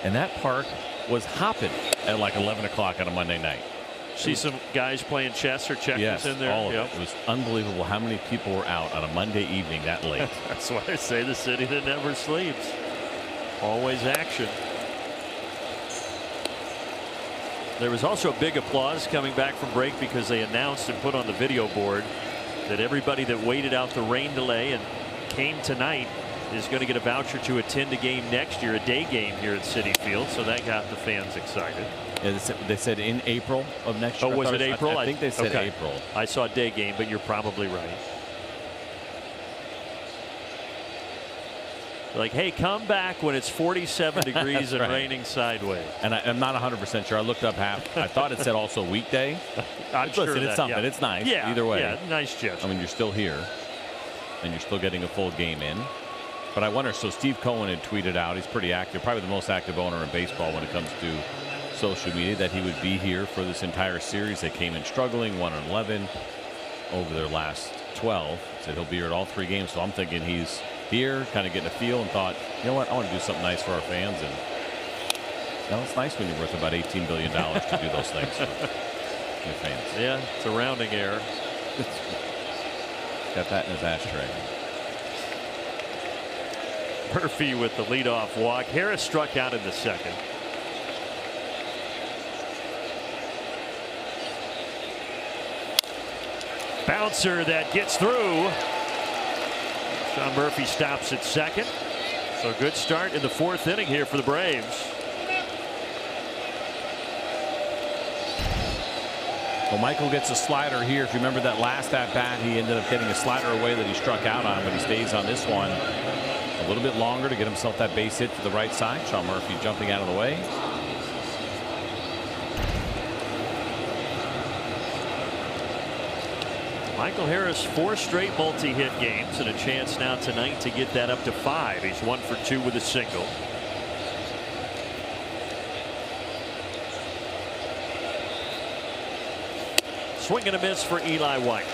And that park was hopping at like 11 o'clock on a Monday night. See some guys playing chess or checkers in there. All of it. It was unbelievable how many people were out on a Monday evening that late. That's why I say the city that never sleeps. Always action. There was also big applause coming back from break because they announced and put on the video board that everybody that waited out the rain delay and came tonight is going to get a voucher to attend a game next year, a day game here at Citi Field. So that got the fans excited. Yeah, they said in April of next year. Oh, was it April? I think they said April. I saw a day game, but you're probably right. Like, hey, come back when it's 47 degrees and raining sideways. And I'm not 100% sure. I looked up half. I thought it said also weekday. I'm sure it's something. Yeah. It's nice. Yeah, either way. Yeah, nice gesture. I mean, you're still here, and you're still getting a full game in. But I wonder. So Steve Cohen had tweeted out. He's pretty active, probably the most active owner in baseball when it comes to social media, that he would be here for this entire series. They came in struggling, 1-11 over their last 12. Said he'll be here at all 3 games. So I'm thinking he's here, kind of getting a feel, and thought, you know what, I want to do something nice for our fans. And it's nice when you're worth about $18 billion to do those things for your fans. Yeah, it's a rounding error. Got that in his ashtray. Murphy with the leadoff walk. Harris struck out in the second. Bouncer that gets through. Sean Murphy stops at second. So good start in the 4th inning here for the Braves. Well, Michael gets a slider here. If you remember that last at bat, he ended up getting a slider away that he struck out on, but he stays on this one a little bit longer to get himself that base hit to the right side. Sean Murphy jumping out of the way. Michael Harris, 4 straight multi-hit games and a chance now tonight to get that up to 5. He's 1 for 2 with a single. Swing and a miss for Eli White.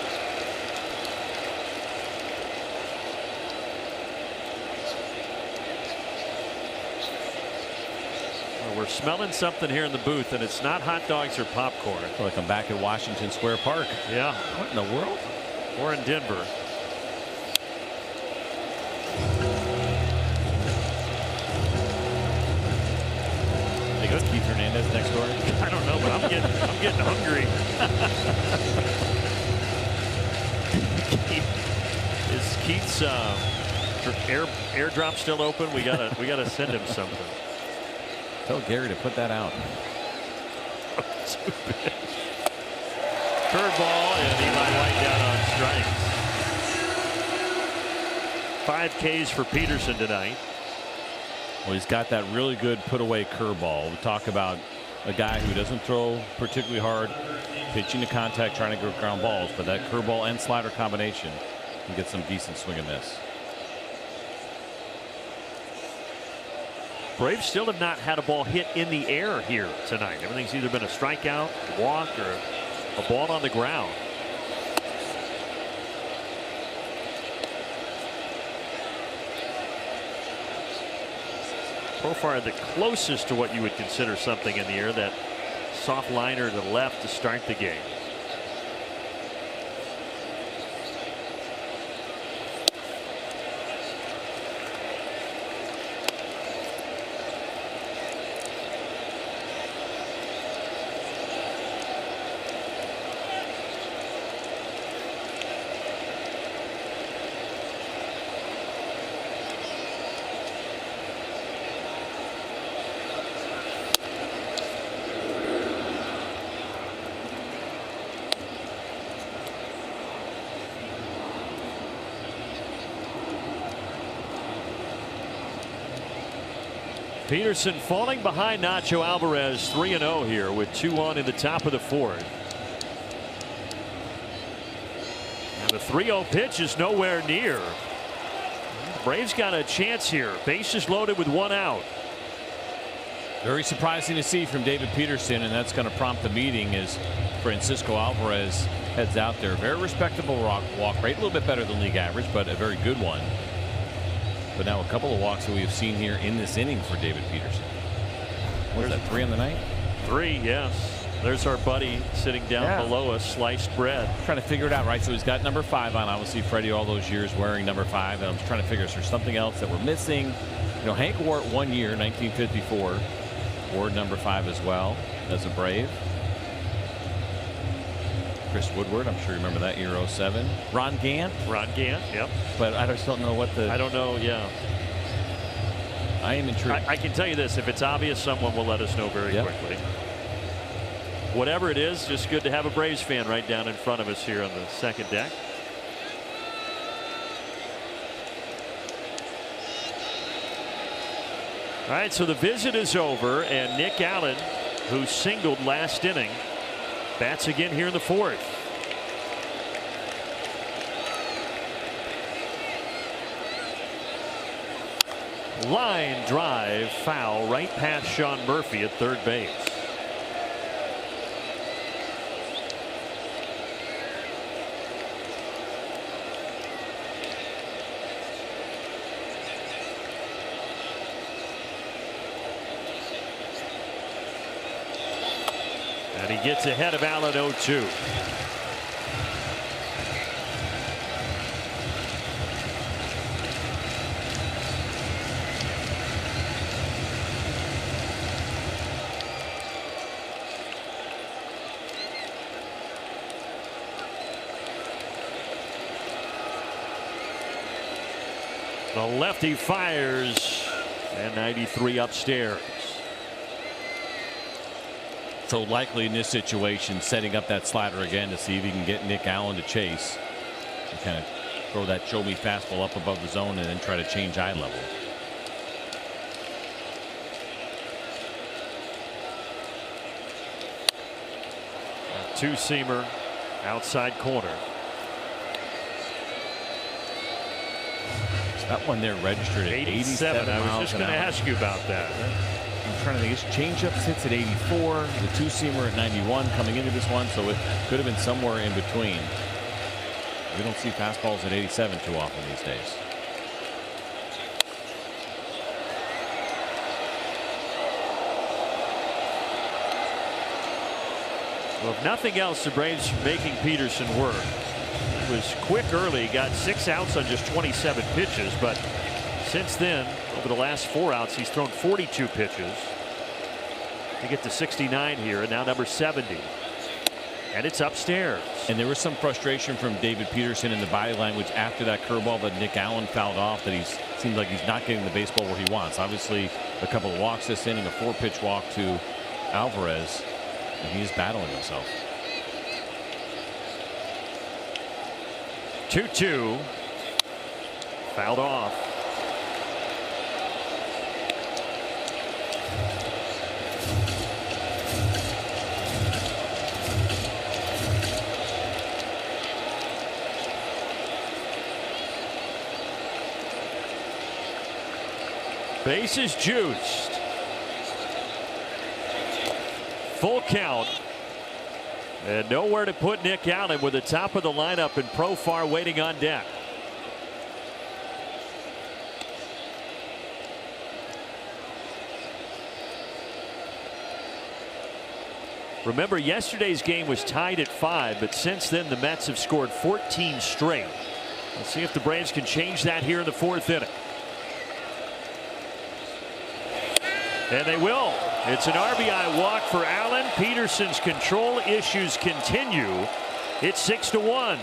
Well, we're smelling something here in the booth, and it's not hot dogs or popcorn. I feel like I'm back at Washington Square Park. Yeah. What in the world? Or in Denver. I think it's Keith Hernandez next door. I don't know, but I'm getting hungry. Is Keith's airdrop still open? We gotta send him something. Tell Gary to put that out. Curveball, and Eli White down on strikes. 5 Ks for Peterson tonight. Well, he's got that really good put away curveball. We talk about a guy who doesn't throw particularly hard, pitching to contact, trying to go ground balls, but that curveball and slider combination can get some decent swing and miss. Braves still have not had a ball hit in the air here tonight. Everything's either been a strikeout, a walk, or a ball on the ground. Profar the closest to what you would consider something in the air, that soft liner to the left to start the game. Peterson falling behind Nacho Alvarez, 3-0 here with 2 on in the top of the 4th. And the 3-0 pitch is nowhere near. Braves got a chance here. Bases loaded with 1 out. Very surprising to see from David Peterson, and that's going to prompt the meeting as Francisco Alvarez heads out there. Very respectable walk rate, a little bit better than league average, but a very good one. But now a couple of walks that we have seen here in this inning for David Peterson. Was that 3 on the night? 3, yes. There's our buddy sitting down below us, sliced bread. Trying to figure it out, right? So he's got number 5 on. Obviously, Freddie all those years wearing number 5. And I'm trying to figure, is there something else that we're missing? You know, Hank wore it 1 year, 1954. Wore number 5 as well as a Brave. Chris Woodward, I'm sure you remember that year, 07. Ron Gant. Ron Gant, yep. But I just don't know what the. I don't know, yeah. I am intrigued. I can tell you this, if it's obvious, someone will let us know very quickly. Whatever it is, just good to have a Braves fan right down in front of us here on the second deck. All right, so the visit is over, and Nick Allen, who singled last inning, bats again here in the 4th. Line drive foul right past Sean Murphy at third base. And he gets ahead of Allen 0-2. The lefty fires, and 93 upstairs. So likely in this situation, setting up that slider again to see if he can get Nick Allen to chase. And kind of throw that show me fastball up above the zone and then try to change eye level. A two-seamer outside corner. That one there registered at 87 I was miles just an going to hour. ask you about that. I'm trying to think. His changeup sits at 84. The two-seamer at 91 coming into this one, so it could have been somewhere in between. We don't see fastballs at 87 too often these days. Well, if nothing else, the Braves making Peterson work. He was quick early, got 6 outs on just 27 pitches, but since then, over the last 4 outs, he's thrown 42 pitches to get to 69 here, and now number 70. And it's upstairs. And there was some frustration from David Peterson in the body language after that curveball that Nick Allen fouled off, that he seems like he's not getting the baseball where he wants. Obviously, a couple of walks this inning, a 4-pitch walk to Alvarez, and he is battling himself. 2-2. Fouled off. Bases juiced. Full count. And nowhere to put Nick Allen with the top of the lineup and Profar waiting on deck. Remember, yesterday's game was tied at 5, but since then the Mets have scored 14 straight. Let's see if the Braves can change that here in the 4th inning. And they will. It's an RBI walk for Allen. Peterson's control issues continue. It's 6-1.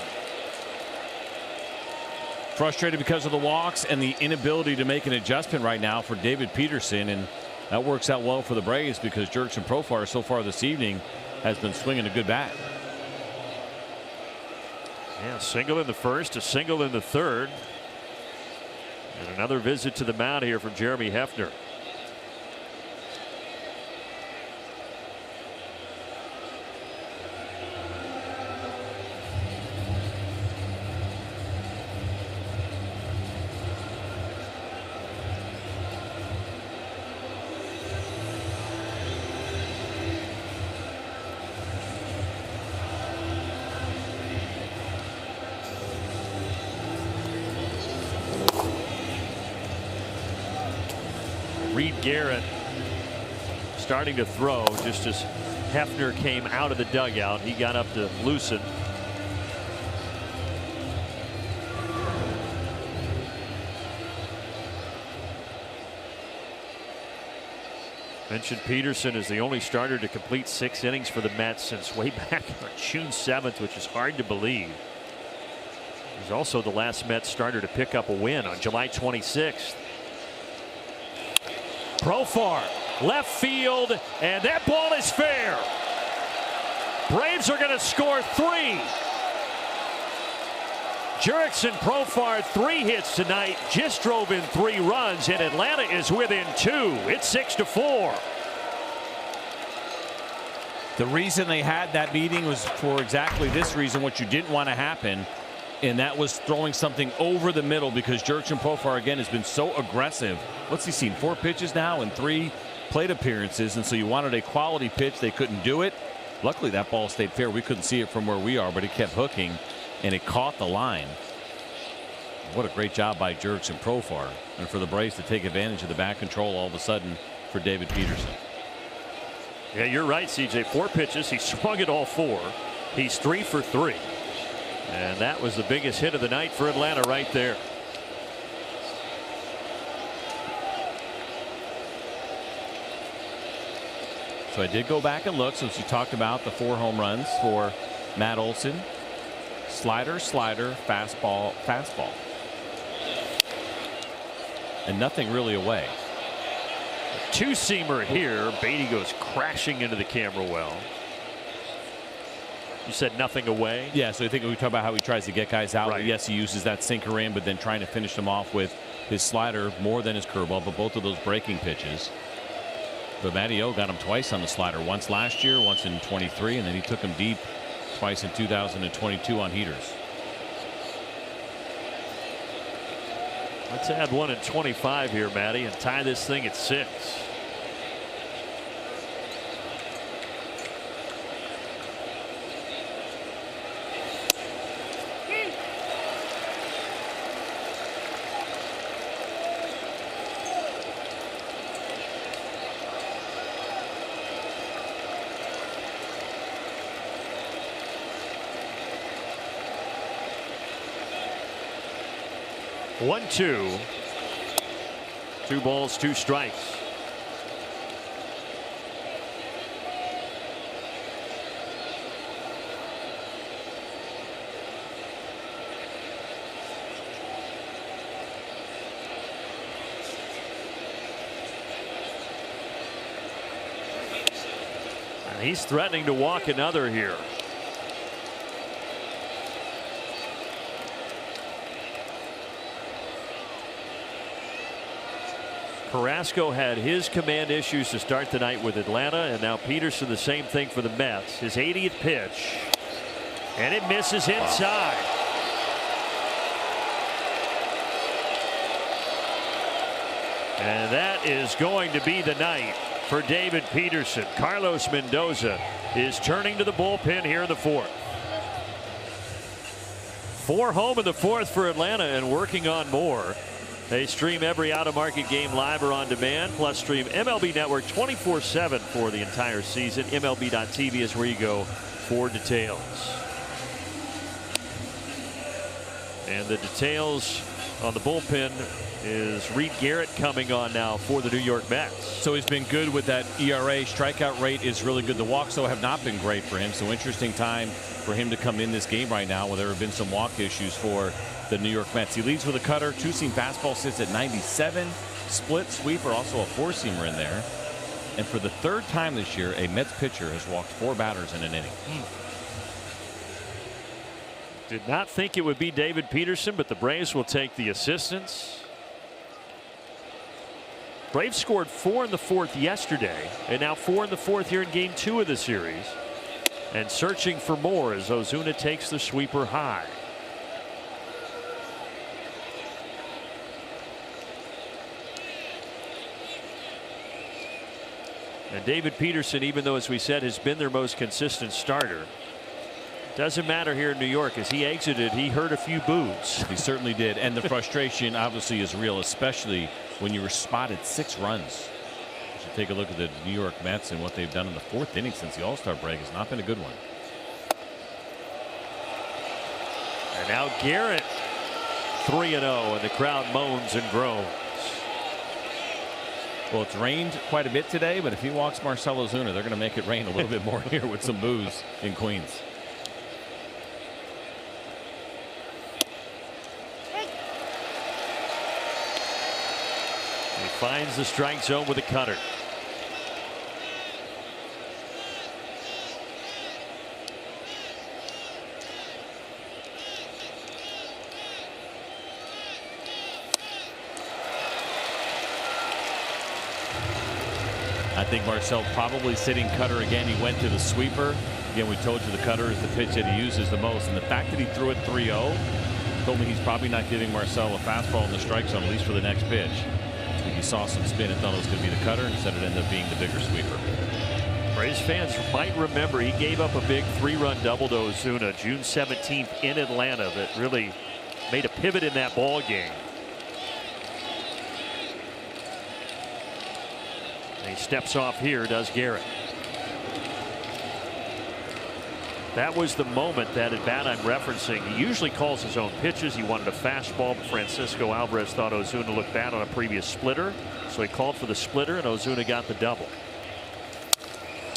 Frustrated because of the walks and the inability to make an adjustment right now for David Peterson, and that works out well for the Braves because Jurickson Profar so far this evening has been swinging a good bat. Yeah, single in the first, a single in the third, and another visit to the mound here from Jeremy Hefner. Reed Garrett starting to throw just as Hefner came out of the dugout. He got up to loosen. Mentioned Peterson is the only starter to complete 6 innings for the Mets since way back on June 7th, which is hard to believe. He's also the last Mets starter to pick up a win on July 26th. Profar, left field, and that ball is fair. Braves are going to score 3. Jurickson Profar 3 hits tonight, just drove in 3 runs, and Atlanta is within 2. It's 6-4. The reason they had that meeting was for exactly this reason, what you didn't want to happen, and that was throwing something over the middle, because Jurickson Profar again has been so aggressive. What's he seen? 4 pitches now and 3 plate appearances, and so you wanted a quality pitch. They couldn't do it. Luckily that ball stayed fair. We couldn't see it from where we are, but it kept hooking and it caught the line. What a great job by Jurickson Profar, and for the Braves to take advantage of the back control all of a sudden for David Peterson. Yeah, you're right, CJ. 4 pitches. He swung at all 4. He's 3 for 3. And that was the biggest hit of the night for Atlanta right there. So I did go back and look, since you talked about the 4 home runs for Matt Olson. Slider, slider, fastball, fastball. And nothing really away. 2-seamer here. Beatty goes crashing into the camera well. You said nothing away? Yeah, so I think we talk about how he tries to get guys out. Right. Yes, he uses that sinker in, but then trying to finish them off with his slider more than his curveball, but both of those breaking pitches. But Matty O got him twice on the slider, once last year, once in 23, and then he took him deep twice in 2022 on heaters. Let's add 1 in 25 here, Matty, and tie this thing at 6. One, 2. 2 balls, 2 strikes. And he's threatening to walk another here. Carrasco had his command issues to start the night with Atlanta, and now Peterson the same thing for the Mets. His 80th pitch, and it misses inside. And that is going to be the night for David Peterson. Carlos Mendoza is turning to the bullpen here in the 4th. 4 home in the 4th for Atlanta, and working on more. They stream every out-of-market game live or on demand, plus stream MLB Network 24/7 for the entire season. MLB.tv is where you go for details. And the details on the bullpen is Reed Garrett coming on now for the New York Mets. So he's been good with that ERA. Strikeout rate is really good. The walks, though, have not been great for him. So interesting time for him to come in this game right now, where there have been some walk issues for the New York Mets. He leads with a cutter. 2-seam fastball sits at 97. Split sweeper, also a 4-seamer in there. And for the 3rd time this year, a Mets pitcher has walked 4 batters in an inning. Did not think it would be David Peterson, but the Braves will take the assistance. Braves scored 4 in the 4th yesterday, and now 4 in the 4th here in game 2 of the series. And searching for more as Ozuna takes the sweeper high. And David Peterson, even though, as we said, has been their most consistent starter, doesn't matter here in New York. As he exited, he heard a few boos. He certainly did. And the frustration obviously is real, especially when you were spotted 6 runs. You take a look at the New York Mets and what they've done in the 4th inning since the All-Star break has not been a good one. And now Garrett 3-0, and the crowd moans and groans. Well, it's rained quite a bit today, but if he walks Marcell Ozuna, they're going to make it rain a little bit more here with some boos in Queens. He finds the strike zone with a cutter. I think Marcell probably sitting cutter again. He went to the sweeper. Again, we told you the cutter is the pitch that he uses the most. And the fact that he threw it 3-0 told me he's probably not giving Marcell a fastball in the strike zone, at least for the next pitch. I think he saw some spin and thought it was going to be the cutter. Instead, it ended up being the bigger sweeper. Braves fans might remember he gave up a big 3-run double to Ozuna June 17th in Atlanta that really made a pivot in that ball game. He steps off here, does Garrett. That was the moment, that at bat I'm referencing. He usually calls his own pitches. He wanted a fastball, but Francisco Alvarez thought Ozuna looked bad on a previous splitter, so he called for the splitter, and Ozuna got the double.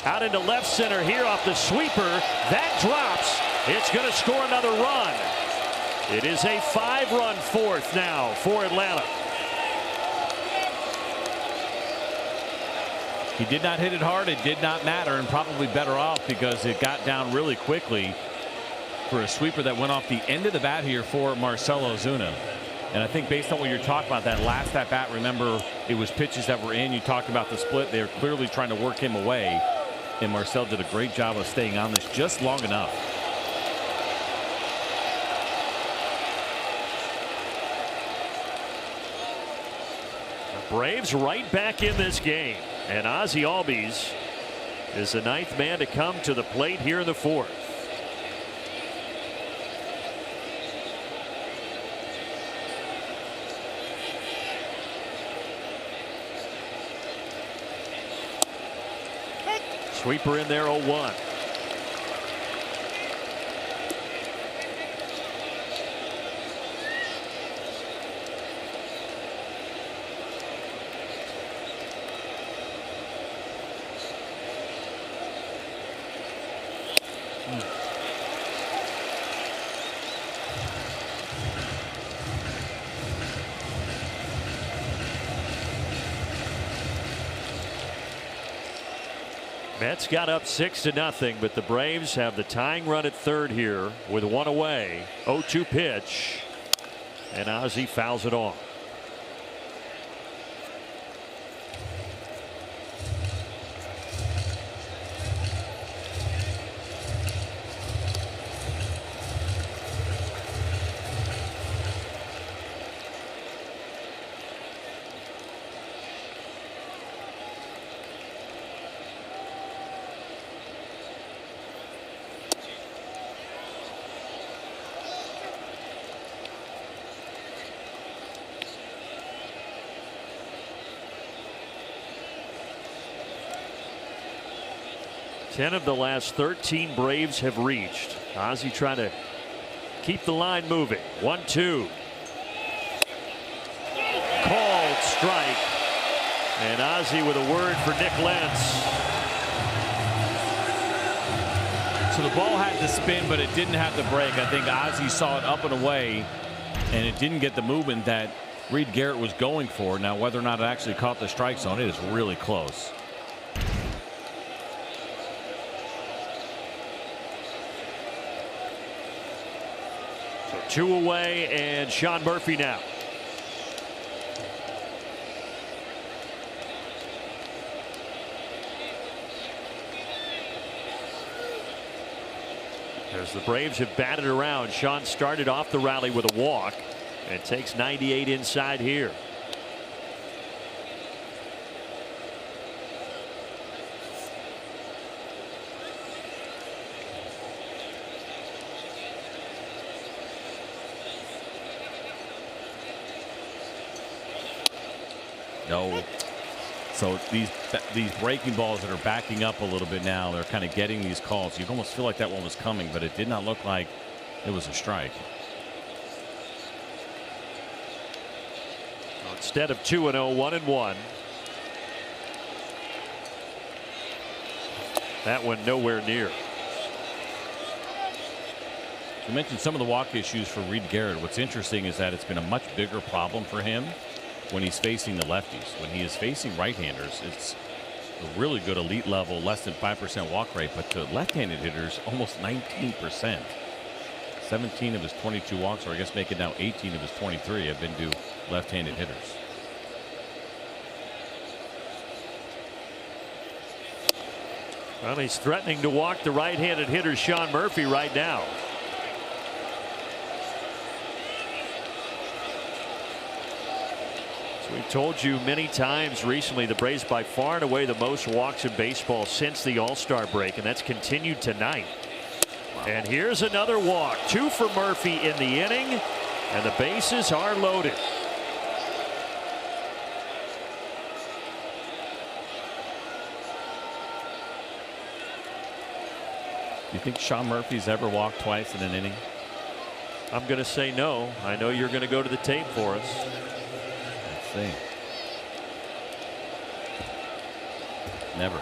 Out into left center here off the sweeper. That drops. It's going to score another run. It is a 5-run fourth now for Atlanta. He did not hit it hard. It did not matter, and probably better off because it got down really quickly for a sweeper that went off the end of the bat here for Marcell Ozuna. And I think based on what you're talking about, that last at bat, remember it was pitches that were in. You talked about the split. They were clearly trying to work him away, and Marcell did a great job of staying on this just long enough. The Braves right back in this game. And Ozzie Albies is the 9th man to come to the plate here in the 4th. Sweeper in there, 0-1. Mets got up 6-0, but the Braves have the tying run at third here with one away. 0-2 pitch, and Ozzie fouls it off. Ten of the last 13 Braves have reached. Ozzie trying to keep the line moving. 1-2. Called strike. And Ozzie with a word for Nick Lentz. So the ball had to spin, but it didn't have the break. I think Ozzie saw it up and away, and it didn't get the movement that Reed Garrett was going for. Now, whether or not it actually caught the strike zone, it is really close. So 2 away, and Sean Murphy now. As the Braves have batted around, Sean started off the rally with a walk and takes 98 inside here. No. So these breaking balls that are backing up a little bit now, they're kind of getting these calls. You almost feel like that one was coming, but it did not look like it was a strike. Instead of 2-0, 1-1. That one nowhere near. You mentioned some of the walk issues for Reed Garrett. What's interesting is that it's been a much bigger problem for him when he's facing the lefties. When he is facing right-handers, it's a really good elite level, less than 5% walk rate, but to left-handed hitters, almost 19%. 17 of his 22 walks, or I guess make it now 18 of his 23 have been to left-handed hitters. Well, he's threatening to walk the right-handed hitter Sean Murphy right now. So we've told you many times recently, the Braves by far and away the most walks in baseball since the All-Star break, and that's continued tonight. And here's another walk. 2 for Murphy in the inning, and the bases are loaded. You think Sean Murphy's ever walked twice in an inning? I'm going to say no. I know you're going to go to the tape for us. Let's see. Never.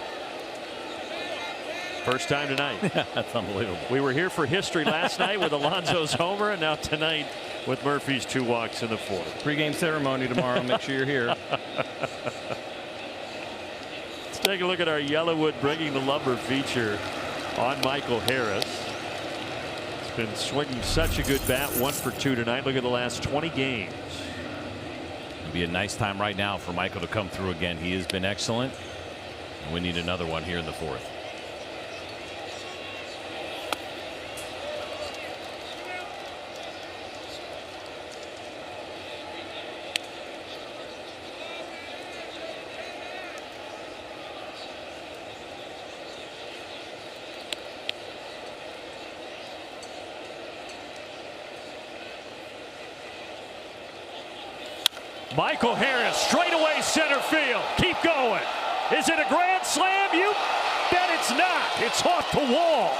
First time tonight. That's unbelievable. We were here for history last night with Alonso's homer, and now tonight with Murphy's 2 walks in the 4th. Pre-game ceremony tomorrow. Make sure you're here. Let's take a look at our Yellowwood Bringing the Lumber feature on Michael Harris. He's been swinging such a good bat, 1 for 2 tonight. Look at the last 20 games. It'll be a nice time right now for Michael to come through again. He has been excellent. And we need another one here in the 4th. Michael Harris straightaway center field. Keep going. Is it a grand slam? You bet it's not. It's off the wall.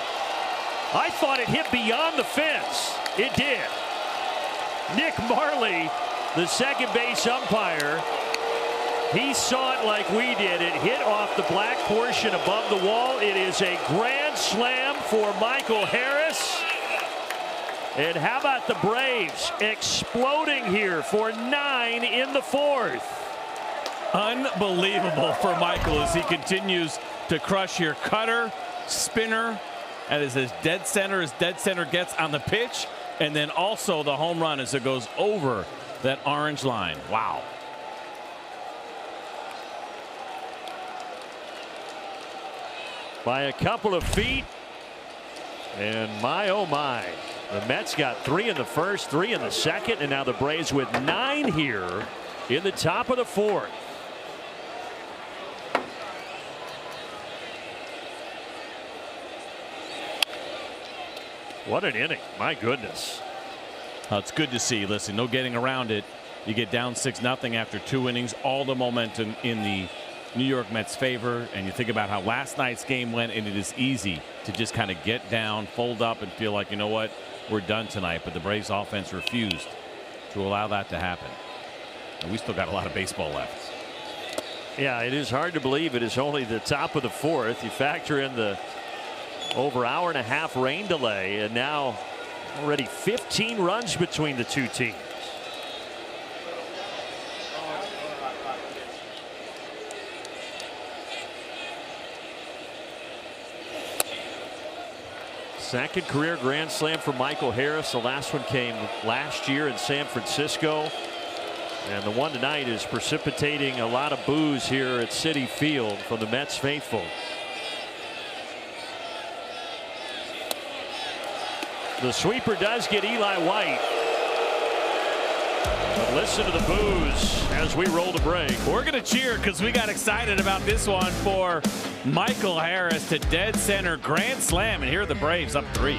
I thought it hit beyond the fence. It did. Nick Marley, the second base umpire, he saw it like we did. It hit off the black portion above the wall. It is a grand slam for Michael Harris. And how about the Braves exploding here for 9 in the 4th? Unbelievable for Michael as he continues to crush here. Cutter, spinner, and is as dead center gets on the pitch, and then also the home run as it goes over that orange line. Wow. By a couple of feet, and my oh my. The Mets got 3 in the 1st, 3 in the 2nd, and now the Braves with 9 here in the top of the 4th. What an inning. My goodness. It's good to see. Listen, no getting around it. You get down 6-0 after 2 innings. All the momentum in the New York Mets' favor. And you think about how last night's game went, and it is easy to just kind of get down, fold up, and feel like, you know what, we're done tonight. But the Braves offense refused to allow that to happen. And we still got a lot of baseball left. Yeah, it is hard to believe it is only the top of the 4th. You factor in the over hour-and-a-half rain delay, and now already 15 runs between the two teams. Second career grand slam for Michael Harris. The last one came last year in San Francisco. And the one tonight is precipitating a lot of boos here at Citi Field from the Mets faithful. The sweeper does get Eli White. But listen to the boos as we roll to break. We're going to cheer because we got excited about this one for Michael Harris to dead center grand slam. And here are the Braves up 3.